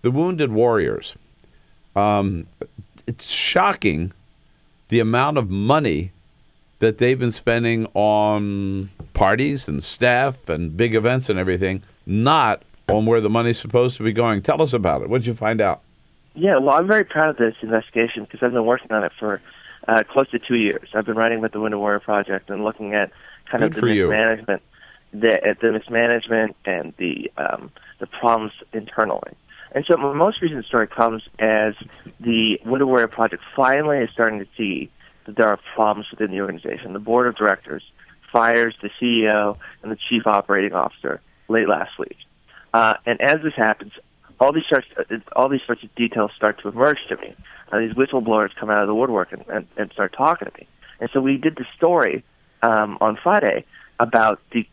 the Wounded Warriors. It's shocking the amount of money that they've been spending on parties and staff and big events and everything, not on where the money's supposed to be going. Tell us about it. What did you find out? Yeah, well, I'm very proud of this investigation because I've been working on it for close to 2 years. I've been writing with the Wounded Warrior Project and looking at kind of the mismanagement, the mismanagement and the problems internally. And so my most recent story comes as the Wounded Warrior Project finally is starting to see that there are problems within the organization. The board of directors fires the CEO and the chief operating officer late last week. And as this happens, all these sorts of details start to emerge to me. These whistleblowers come out of the woodwork and start talking to me. And so we did the story on Friday about this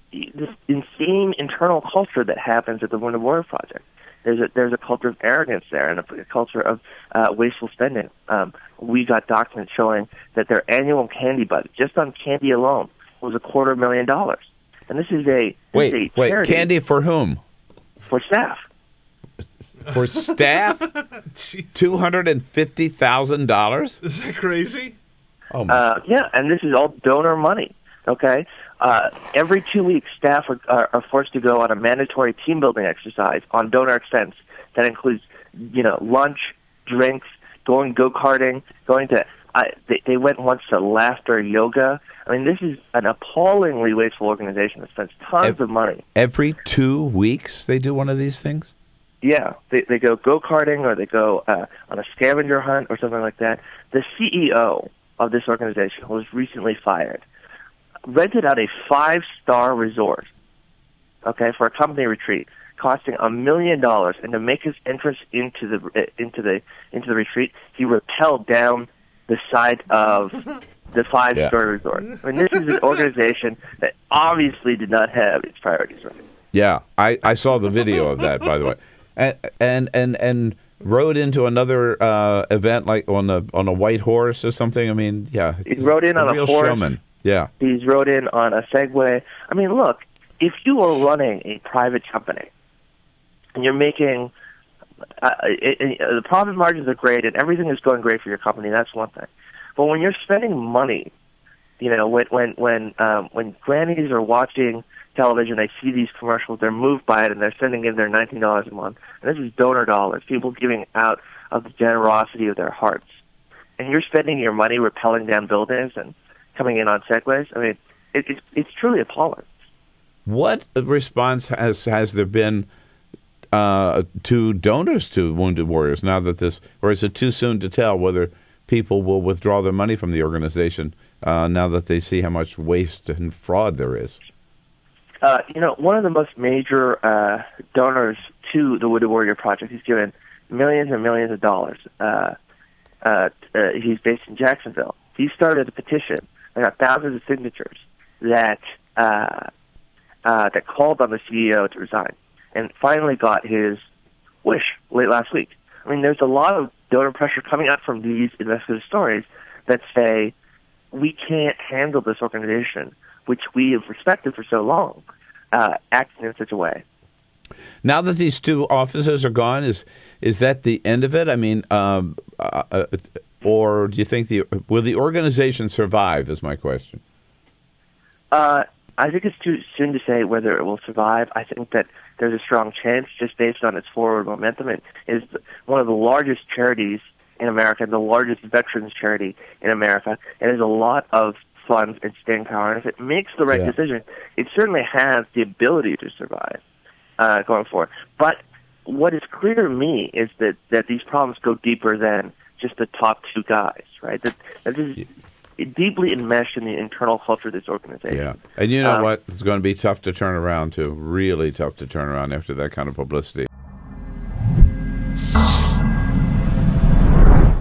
insane internal culture that happens at the Wounded Warrior Project. There's a culture of arrogance there and a culture of wasteful spending. We got documents showing that their annual candy budget, just on candy alone, was $250,000. And this is a wait, candy for whom? For staff. For staff? $250,000? Is that crazy? Oh my. Yeah, and this is all donor money. Okay, every 2 weeks, staff are forced to go on a mandatory team building exercise on donor expense that includes, lunch, drinks, going go-karting, going to. They went once to laughter yoga. I mean, this is an appallingly wasteful organization that spends tons of money. Every 2 weeks they do one of these things? Yeah, they go go-karting or they go on a scavenger hunt or something like that. The CEO of this organization was recently fired. Rented out a 5-star resort, for a company retreat, costing $1 million, and to make his entrance into the retreat, he rappelled down the side of the 5-star resort. I mean, this is an organization that obviously did not have its priorities right. Yeah, I saw the video of that, by the way, and rode into another event like on a white horse or something. I mean, yeah, he rode in on a real horse. Showman. Yeah, he's rode in on a Segway. I mean, look, if you are running a private company and you're making the profit margins are great and everything is going great for your company, that's one thing. But when you're spending money, when grannies are watching television, they see these commercials, they're moved by it, and they're sending in their $19 a month. And this is donor dollars, people giving out of the generosity of their hearts. And you're spending your money rappelling down buildings and coming in on Segways. I mean, it's truly appalling. What response has there been to donors to Wounded Warriors now that this, or is it too soon to tell whether people will withdraw their money from the organization now that they see how much waste and fraud there is? One of the most major donors to the Wounded Warrior Project, he's given millions and millions of dollars. He's based in Jacksonville. He started a petition. They got thousands of signatures that called on the CEO to resign, and finally got his wish late last week. I mean, there's a lot of donor pressure coming out from these investigative stories that say we can't handle this organization, which we have respected for so long, acting in such a way. Now that these two officers are gone, is that the end of it? I mean, or do you think will the organization survive? Is my question. I think it's too soon to say whether it will survive. I think that there's a strong chance, just based on its forward momentum. It is one of the largest charities in America, the largest veterans charity in America. It has a lot of funds and staying power, and if it makes the right decision, it certainly has the ability to survive going forward. But what is clear to me is that these problems go deeper than just the top two guys, right? That this is deeply enmeshed in the internal culture of this organization. Yeah, and you know what? It's going to be tough to turn around, too. Really tough to turn around after that kind of publicity.